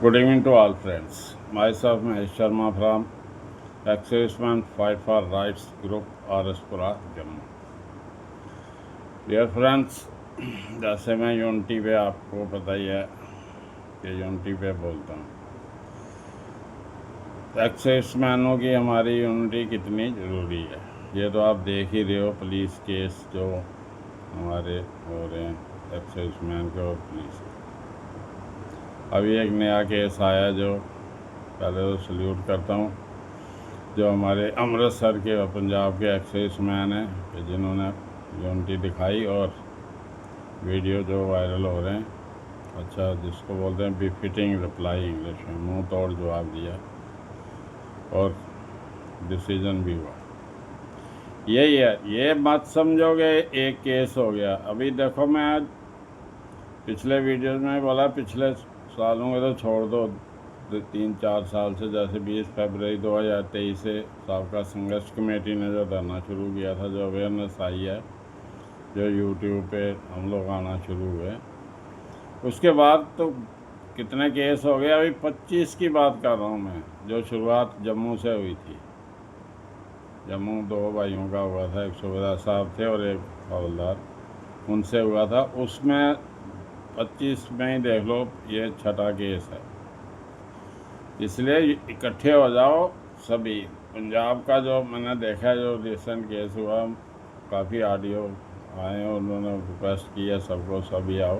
Good evening to all friends. Myself Mahesh Sharma from Ex-Servicemen Fight for Rights Group RSपुरा Jammu. Dear friends, जैसे मैं unity पे आपको पता ही है कि यूनिटी पे बोलता हूँ, एक्स-सर्विसमैनों की हमारी यूनिटी कितनी ज़रूरी है ये तो आप देख ही रहे हो। पुलिस केस जो हमारे हो रहे हैं एक्स-सर्विसमैन के और पुलिस के। अभी एक नया केस आया जो पहले तो सल्यूट करता हूँ जो हमारे अमृतसर के और पंजाब के एक्स-सर्विसमैन हैं कि जिन्होंने यूनिटी दिखाई और वीडियो जो वायरल हो रहे हैं, अच्छा जिसको बोलते हैं बिफिटिंग रिप्लाई, इंग्लिश में मुंह तोड़ जवाब दिया और डिसीजन भी हुआ। यही है, ये मत समझोगे एक केस हो गया। अभी देखो, मैं पिछले वीडियोस में बोला पिछले सालों में तो छोड़ दो, 3-4 साल से, जैसे 20 फरवरी 2023 से साबका संघर्ष कमेटी ने जो धरना शुरू किया था, जो अवेयरनेस आई है, जो यूट्यूब पे हम लोग आना शुरू हुए, उसके बाद तो कितने केस हो गए। अभी 25 की बात कर रहा हूँ मैं, जो शुरुआत जम्मू से हुई थी। जम्मू 2 भाइयों का हुआ था, एक सूबेदार साहब थे और एक हवलदार, उनसे हुआ था। उसमें 25 में ही देख लो, ये 6ठा केस है। इसलिए इकट्ठे हो जाओ सभी। पंजाब का जो मैंने देखा, जो रिसेंट केस हुआ, काफ़ी ऑडियो आए और उन्होंने रिक्वेस्ट की है सबको सभी आओ।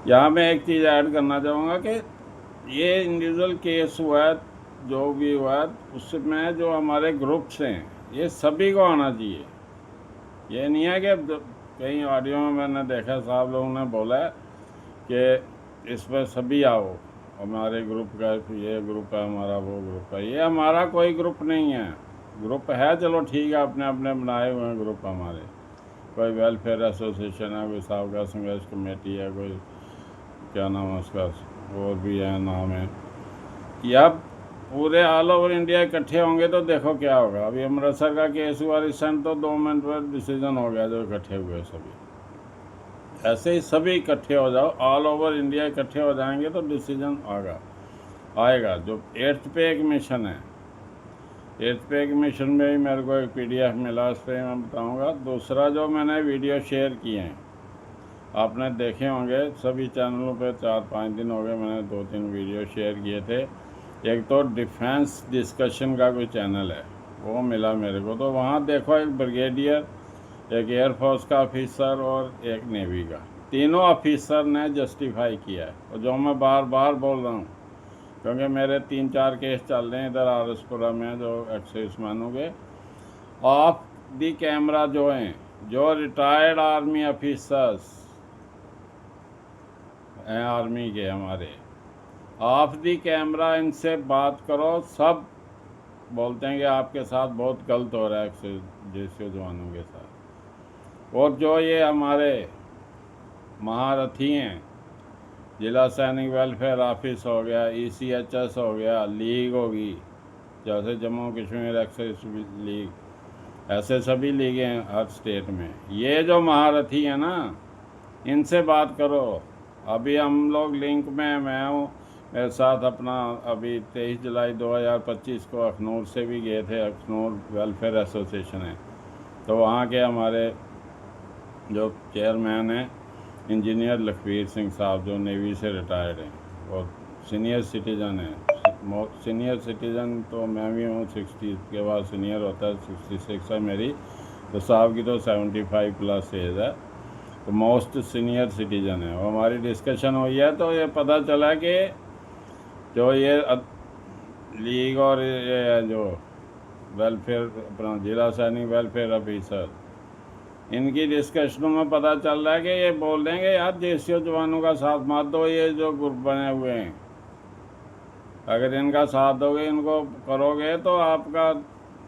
यहाँ मैं एक चीज़ ऐड करना चाहूँगा कि ये इंडिविजुअल केस हुआ है, जो भी हुआ है, उसमें जो हमारे ग्रुप्स हैं ये सभी को आना चाहिए। ये नहीं है कि कहीं ऑडियो में मैंने देखा साहब लोगों ने बोला है कि इस पर सभी आओ, हमारे ग्रुप का ये ग्रुप है, हमारा वो ग्रुप है। ये हमारा कोई ग्रुप नहीं है। ग्रुप है, चलो ठीक है, अपने अपने बनाए हुए हैं ग्रुप हमारे। कोई वेलफेयर एसोसिएशन है, कोई साबका संघर्ष कमेटी है, कोई क्या नाम है उसका, और भी है नाम है। या पूरे ऑल ओवर इंडिया इकट्ठे होंगे तो देखो क्या होगा। अभी अमृतसर का केस हुआ रिसेंट, तो 2 मिनट पर डिसीजन हो गया जो इकट्ठे हुए सभी। ऐसे ही सभी इकट्ठे हो जाओ, ऑल ओवर इंडिया इकट्ठे हो जाएंगे तो डिसीजन आएगा। जो 8th पे एक मिशन है, 8th पे एक मिशन में भी मेरे को एक PDF मिला, उस पर मैं बताऊँगा। दूसरा जो मैंने वीडियो शेयर किए हैं, आपने देखे होंगे सभी चैनलों पे, 4-5 दिन हो गए मैंने 2-3 वीडियो शेयर किए थे। एक तो डिफेंस डिस्कशन का कोई चैनल है, वो मिला मेरे को, तो वहाँ देखो एक ब्रिगेडियर, एक एयरफोर्स का ऑफिसर और एक नेवी का, तीनों ऑफिसर ने जस्टिफाई किया है। और जो मैं बार बार बोल रहा हूँ, क्योंकि मेरे 3-4 केस चल रहे हैं इधर RSपुरा में, जो एक्स-सर्विसमैनों के ऑफ दी कैमरा जो हैं, जो रिटायर्ड आर्मी ऑफिसर्स हैं आर्मी के हमारे, ऑफ दी कैमरा इनसे बात करो। सब बोलते हैं कि आपके साथ बहुत गलत हो रहा है जैसे जवानों के साथ। और जो ये हमारे महारथी हैं, जिला सैनिक वेलफेयर ऑफिस हो गया, ECHS हो गया, लीग होगी, जैसे जम्मू कश्मीर एक्सेस लीग, ऐसे सभी लीगें हैं हर स्टेट में। ये जो महारथी हैं ना, इनसे बात करो। अभी हम लोग लिंक में, मैं हूँ, मेरे साथ अपना अभी 23 जुलाई 2025 को अखनूर से भी गए थे। अखनूर वेलफेयर एसोसिएशन है, तो वहाँ के हमारे जो चेयरमैन हैं इंजीनियर लखवीर सिंह साहब, जो नेवी से रिटायर्ड हैं और सीनियर सिटीज़न हैं। सीनियर सिटीज़न तो मैं भी हूँ, 60 के बाद सीनियर होता है, 66 है मेरी, तो साहब की तो 75 प्लस एज है, तो मोस्ट सीनियर सिटीज़न है। और हमारी डिस्कशन हुई है, तो ये पता चला कि जो ये लीग और ये जो वेलफेयर, अपना जिला सैनिक वेलफेयर ऑफिसर, इनकी डिस्कशनों में पता चल रहा है कि ये बोल देंगे यार JCO जवानों का साथ मत दो। ये जो ग्रुप बने हुए हैं, अगर इनका साथ दोगे, इनको करोगे, तो आपका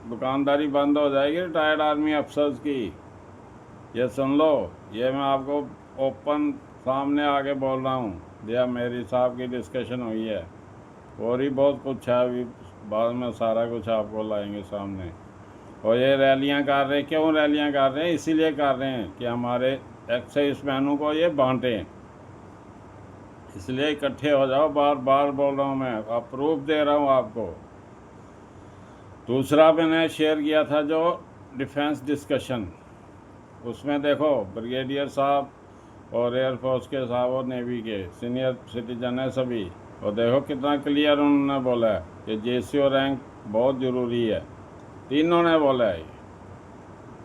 दुकानदारी बंद हो जाएगी रिटायर्ड आर्मी अफसर्स की। ये सुन लो, ये मैं आपको ओपन सामने आके बोल रहा हूँ। या मेरी साहब की डिस्कशन हुई है, और ही बहुत कुछ है, अभी बाद में सारा कुछ आपको लाएंगे सामने। और ये रैलियां कर रहे हैं, क्यों रैलियां कर रहे हैं? इसीलिए कर रहे हैं कि हमारे एक्स-सर्विसमैनों को ये बांटें। इसलिए इकट्ठे हो जाओ, बार बार बोल रहा हूँ मैं, अब प्रूफ दे रहा हूँ आपको। दूसरा मैंने शेयर किया था जो डिफेंस डिस्कशन, उसमें देखो ब्रिगेडियर साहब और एयरफोर्स के साहब और नेवी के सीनियर सिटीजन है सभी, और देखो कितना क्लियर उन्होंने बोला है कि जेसीओ रैंक बहुत ज़रूरी है। तीनों ने बोला है,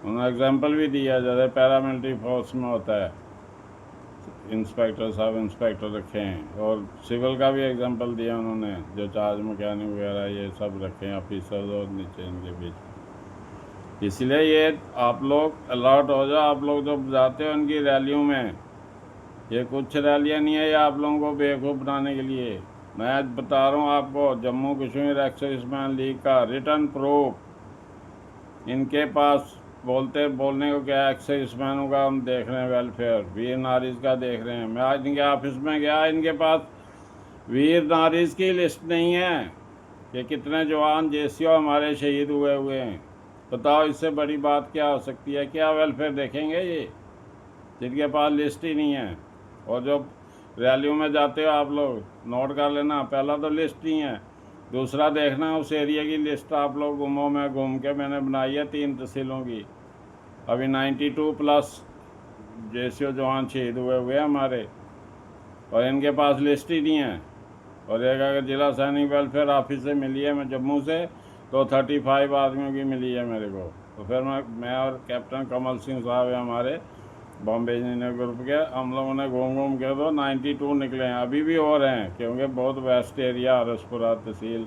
उन्होंने एग्जाम्पल भी दिया जैसे पैरामिलिट्री फोर्स में होता है, इंस्पेक्टर साहब इंस्पेक्टर रखे हैं, और सिविल का भी एग्जांपल दिया उन्होंने, जो चार्ज मैकेनिक वगैरह ये सब रखे हैं ऑफिसर्स और नीचे इनके बीच। इसलिए ये आप लोग अलर्ट हो जाओ, आप लोग जो जाते हो इनकी रैलियों में, ये कुछ रैलियाँ नहीं है ये आप लोगों को बेवकूफ़ बनाने के लिए। मैं आज बता रहा हूँ आपको, जम्मू कश्मीर एक्स-सर्विसमैन लीग का रिटर्न प्रूफ इनके पास, बोलने को क्या, एक्स-सर्विसमैनों का हम देख रहे हैं वेलफेयर, वीर नारीज़ का देख रहे हैं। मैं आज इनके ऑफिस में गया, इनके पास वीर नारीज़ की लिस्ट नहीं है कि कितने जवान जेसीओ हमारे शहीद हुए हैं। बताओ इससे बड़ी बात क्या हो सकती है? क्या वेलफेयर देखेंगे ये, जिनके पास लिस्ट ही नहीं है? और जो रैलियों में जाते हो आप लोग, नोट कर लेना, पहला तो लिस्ट नहीं है, दूसरा देखना उस एरिया की लिस्ट आप लोग घूमो, मैं घूम के मैंने बनाई है 3 तहसीलों की। अभी 92+ जेसीओ जवान शहीद हुए हमारे, और इनके पास लिस्ट ही नहीं है। और एक अगर जिला सैनिक वेलफेयर ऑफिस से मिली है मैं जम्मू से, तो 35 आदमियों की मिली है मेरे को। तो फिर मैं और कैप्टन कमल सिंह साहब है हमारे बॉम्बे इंजीनियर ग्रुप के, हम लोगों ने घूम के तो 92 निकले हैं, अभी भी और हैं, क्योंकि बहुत वेस्ट एरिया, हरसपुरा तहसील,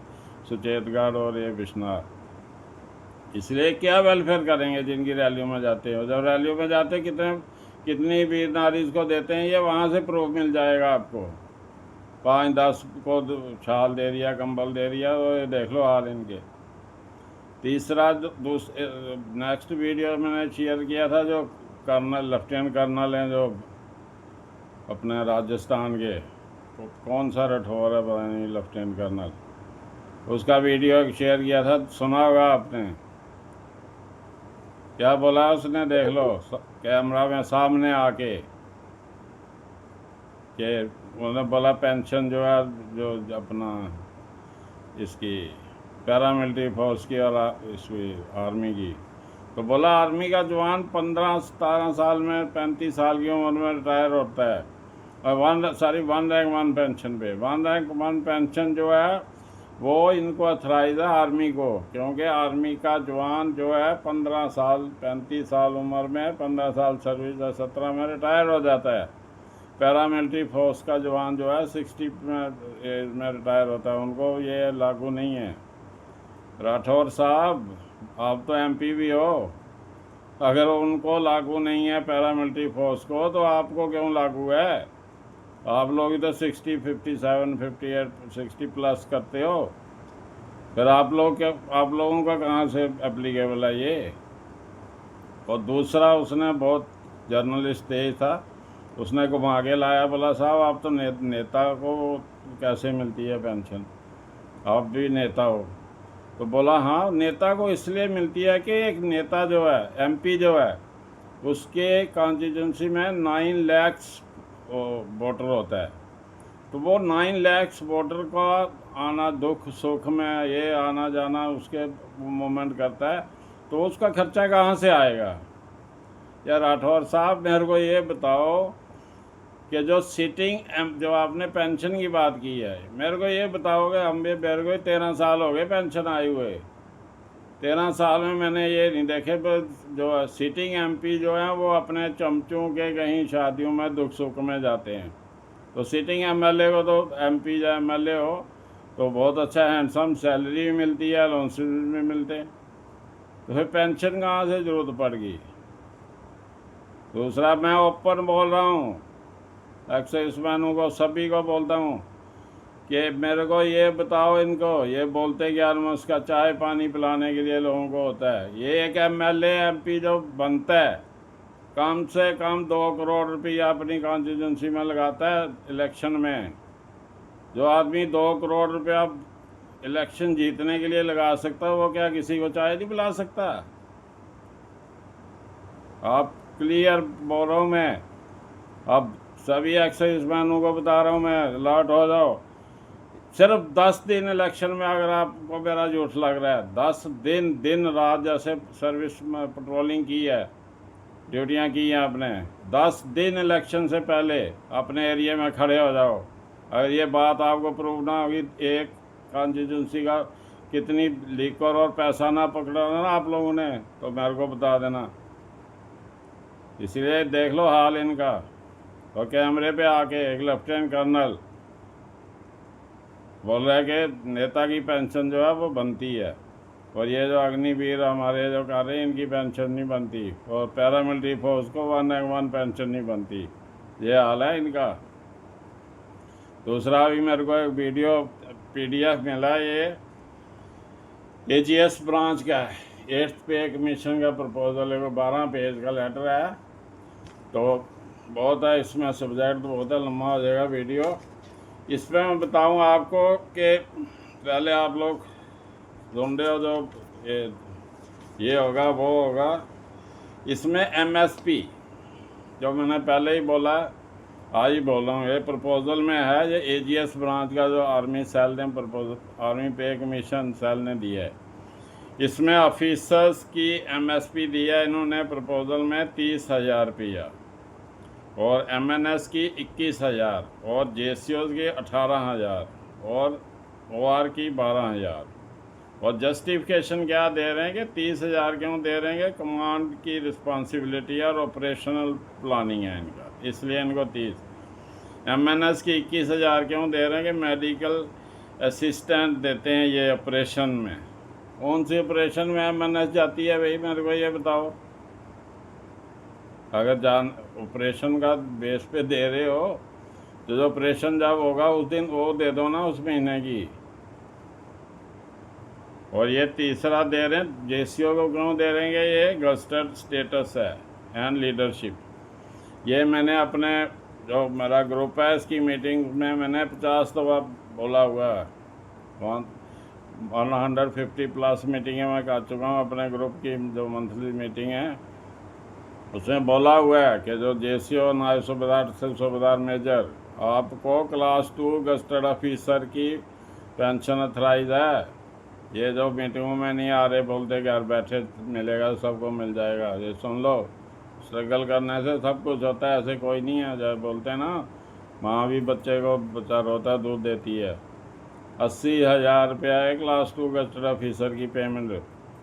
सुचेतगढ़ और ये बिश्नाह। इसलिए क्या वेलफेयर करेंगे जिनकी रैलियों में जाते हो? जब रैलियों में जाते कितनी वीर नारीज़ को देते हैं, ये वहाँ से प्रूफ मिल जाएगा आपको। 5-10 को छाल दे दिया, कंबल दे दिया, तो ये देख लो हाल इनके। तीसरा नेक्स्ट वीडियो मैंने शेयर किया था, जो कर्नल लेफ्टिनेंट कर्नल हैं जो अपने राजस्थान के, तो कौन सा राठौर है पता नहीं, लेफ्टिनेंट कर्नल, उसका वीडियो शेयर किया था, सुना होगा आपने। क्या बोला उसने, देख लो कैमरा में सामने आके, कि उन्होंने बोला पेंशन जो है, जो अपना इसकी पैरामिलिट्री फोर्स की और इसकी आर्मी की, तो बोला आर्मी का जवान 15-17 साल में, 35 साल की उम्र में रिटायर होता है, और 1 रैंक 1 पेंशन पे। 1 रैंक 1 पेंशन जो है वो इनको अथराइज है आर्मी को, क्योंकि आर्मी का जवान जो है 15 साल, 35 साल उम्र में, 15 साल सर्विस या 17 में रिटायर हो जाता है। पैरामिलिट्री फोर्स का जवान जो है 60 में रिटायर होता है, उनको ये लागू नहीं है। राठौर साहब आप तो एमपी भी हो, अगर उनको लागू नहीं है पैरामिलिट्री फोर्स को, तो आपको क्यों लागू है? आप लोग तो 60, 57, 58, 60+ करते हो, फिर आप लोगों का कहाँ से एप्लीकेबल है ये? और दूसरा, उसने बहुत जर्नलिस्ट तेज था, उसने घुमा के लाया, बोला साहब आप तो नेता को कैसे मिलती है पेंशन, आप भी नेता हो? तो बोला हाँ, नेता को इसलिए मिलती है कि एक नेता जो है, एमपी जो है, उसके कॉन्स्टिट्यूंसी में 9 लाख वोटर होता है, तो वो 9 लाख वोटर का आना, दुख सुख में ये आना जाना उसके मूवमेंट करता है, तो उसका खर्चा कहाँ से आएगा? यार राठौर साहब मेरे को ये बताओ कि जो जो आपने पेंशन की बात की है, मेरे को ये बताओगे, हम भी, मेरे को 13 साल हो गए पेंशन आए हुए, 13 साल में मैंने ये नहीं देखे, पर जो सिटिंग एमपी जो है वो अपने चमचों के कहीं शादियों में दुख सुख में जाते हैं, तो सिटिंग एमएलए को तो, एमपी या एमएलए हो तो बहुत अच्छा हैंडसम सैलरी भी मिलती है, अलाउंसेस भी मिलते, तो फिर पेंशन कहाँ से ज़रूरत पड़ गई? दूसरा, मैं ओपन बोल रहा हूँ, एक्स-सर्विसमैनों को सभी को बोलता हूँ कि मेरे को ये बताओ, इनको ये बोलते कि यार उसका चाय पानी पिलाने के लिए लोगों को होता है, ये एक एमएलए एमपी जो बनता है कम से कम 2 करोड़ रुपया अपनी कॉन्स्टिट्यूंसी में लगाता है इलेक्शन में। जो आदमी 2 करोड़ रुपया इलेक्शन जीतने के लिए लगा सकता है, वो क्या किसी को चाय नहीं पिला सकता? आप क्लियर बोल रहा हूँ मैं। अब सभी एक्साइज मैनों को बता रहा हूँ मैं, अलर्ट हो जाओ। सिर्फ 10 दिन इलेक्शन में अगर आपको मेरा झूठ लग रहा है, 10 दिन दिन रात जैसे सर्विस में पेट्रोलिंग की है, ड्यूटियाँ की हैं आपने, 10 दिन इलेक्शन से पहले अपने एरिया में खड़े हो जाओ। अगर ये बात आपको प्रूव ना होगी, एक कॉन्स्टिट्यूंसी का कितनी लीकर और पैसा ना पकड़ा ना आप लोगों ने, तो मेरे को बता देना। इसलिए देख लो हाल इनका। और कैमरे पे आके एक लेफ्टिनेंट कर्नल बोल रहा है कि नेता की पेंशन जो है वो बनती है, और ये जो अग्निवीर हमारे जो कर रहे हैं इनकी पेंशन नहीं बनती, और पैरामिलिट्री फोर्स को 1 पेंशन नहीं बनती। ये हाल है इनका। दूसरा भी मेरे को एक वीडियो PDF मिला, ये AGS ब्रांच का है, 8th पे कमीशन का प्रपोजल है, वो 12 पेज का लेटर है। तो बहुत है इसमें, सब्जेक्ट तो बहुत है, लंबा हो जाएगा वीडियो। इस पर मैं बताऊँ आपको कि पहले आप लोग ढूंढे हो जो ये होगा वो होगा। इसमें MSP जो मैंने पहले ही बोला, आज ही बोल रहा हूँ, ये प्रपोजल में है। ये AGS ब्रांच का जो आर्मी सेल ने प्रपोजल, आर्मी पे कमीशन सेल ने दिया है, इसमें ऑफिसर्स की MSP दिया है इन्होंने प्रपोजल में 30,000 रुपया, और MNS की 21,000, और JCOs की 18,000, और OR की 12,000। और जस्टिफिकेशन क्या दे रहे हैं कि 30,000 क्यों दे रहे हैं कि कमांड की रिस्पॉन्सिबिलिटी और ऑपरेशनल प्लानिंग है इनका, इसलिए इनको 30। MNS की 21,000 क्यों दे रहे हैं कि मेडिकल असिस्टेंट देते हैं ये ऑपरेशन में। कौन सी ऑपरेशन में MNS जाती है भाई, मेरे को ये बताओ। अगर जान ऑपरेशन का बेस पे दे रहे हो, तो जो ऑपरेशन जब होगा उस दिन वो दे दो ना उस महीने की। और ये तीसरा दे रहे हैं, JCO को क्यों दे रहे हैं, ये गस्टेड स्टेटस है एंड लीडरशिप। ये मैंने अपने जो मेरा ग्रुप है इसकी मीटिंग में मैंने 50 दफ़ा बोला हुआ है, 150+ मीटिंगें मैं कर चुका हूँ अपने ग्रुप की, जो मंथली मीटिंग है उसमें बोला हुआ है कि जो JCO नायब सूबेदार सूबेदार मेजर, आपको क्लास 2 गस्टेड ऑफिसर की पेंशन अथराइज है। ये जो मीटिंगों में नहीं आ रहे, बोलते घर बैठे मिलेगा, सबको मिल जाएगा। ये सुन लो, स्ट्रगल करने से सब कुछ होता है, ऐसे कोई नहीं है। जब बोलते हैं ना, माँ भी बच्चे को बच्चा रोता दूध देती है। 80,000 रुपया है क्लास 2 गस्टेड ऑफिसर की पेमेंट,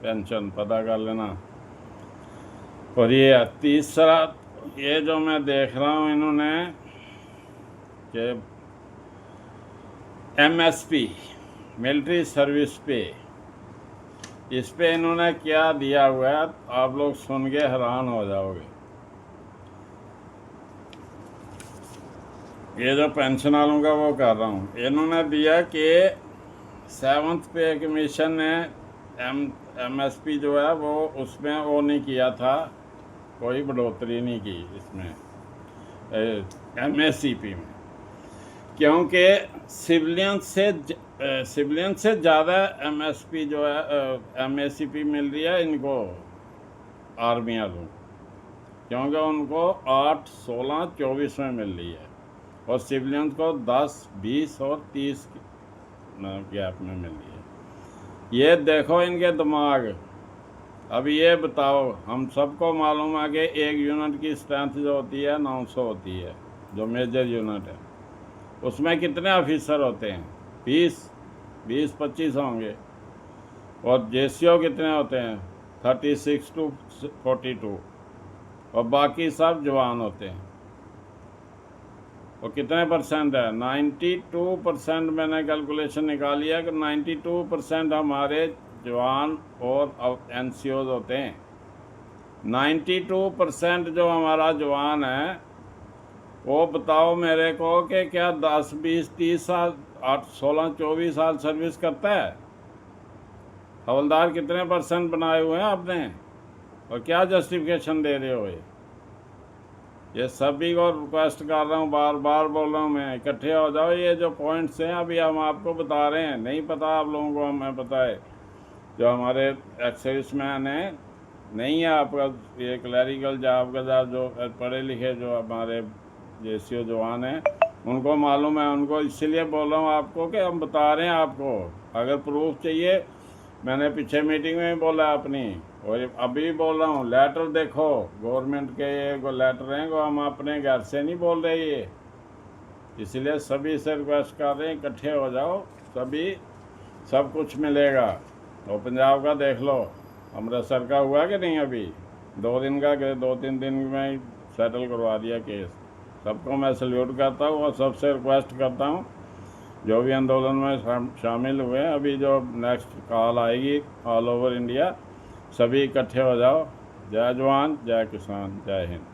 पेंशन, पता कर लेना। और ये तीसरा, ये जो मैं देख रहा हूँ इन्होंने कि MSP मिलिट्री सर्विस पे, इस पे इन्होंने क्या दिया हुआ है, आप लोग सुन के हैरान हो जाओगे। ये जो पेंशन वालों का वो कर रहा हूँ, इन्होंने दिया कि 7th पे कमीशन ने MSP जो है वो उसमें वो नहीं किया था, कोई बढ़ोतरी नहीं की इसमें MACP में, क्योंकि सिविलियन से ज़्यादा MSP जो है MACP मिल रही है इनको, आर्मी वालों, क्योंकि उनको 8, 16, 24 में मिल रही है, और सिविलियन को 10, 20 और 30 गैप में मिल रही है। ये देखो इनके दिमाग। अब ये बताओ, हम सबको मालूम है कि एक यूनिट की स्ट्रेंथ जो होती है 900 होती है, जो मेजर यूनिट है, उसमें कितने ऑफिसर होते हैं? 20-25 होंगे। और JCO कितने होते हैं? 36 to 42, और बाकी सब जवान होते हैं। और कितने परसेंट है? 92% मैंने कैलकुलेशन निकाली है कि 92% हमारे जवान और NCOs होते हैं। 92% जो हमारा जवान है, वो बताओ मेरे को कि क्या 10, 20, 30 साल, 8, 16, 24 साल सर्विस करता है? हवलदार कितने % बनाए हुए हैं आपने, और क्या जस्टिफिकेशन दे रहे हो? ये सभी को रिक्वेस्ट कर रहा हूँ, बार बार बोल रहा हूँ मैं, इकट्ठे हो जाओ। ये जो पॉइंट्स हैं अभी हम आपको बता रहे हैं, नहीं पता आप लोगों को, हमें पता है। जो हमारे एक्साइज मैन है, नहीं है आपका ये क्लैरिकल जॉब का जो पढ़े लिखे जो हमारे JCO जवान हैं, उनको मालूम है, उनको इसलिए बोल रहा हूँ आपको कि हम बता रहे हैं आपको। अगर प्रूफ चाहिए, मैंने पीछे मीटिंग में भी बोला अपनी, और अभी बोल रहा हूँ, लेटर देखो गवर्नमेंट के, ये लेटर हैं वो हम अपने घर से नहीं बोल रहे ये। इसलिए सभी से रिक्वेस्ट कर रहे हैं, इकट्ठे हो जाओ सभी, सब कुछ मिलेगा। और पंजाब का देख लो, अमृतसर का हुआ कि नहीं, अभी 2 दिन का, 2-3 दिन में ही सेटल करवा दिया केस। सबको मैं सल्यूट करता हूँ और सबसे रिक्वेस्ट करता हूँ जो भी आंदोलन में शामिल हुए हैं, अभी जो नेक्स्ट कॉल आएगी ऑल ओवर इंडिया, सभी इकट्ठे हो जाओ। जय जवान, जय किसान, जय हिंद।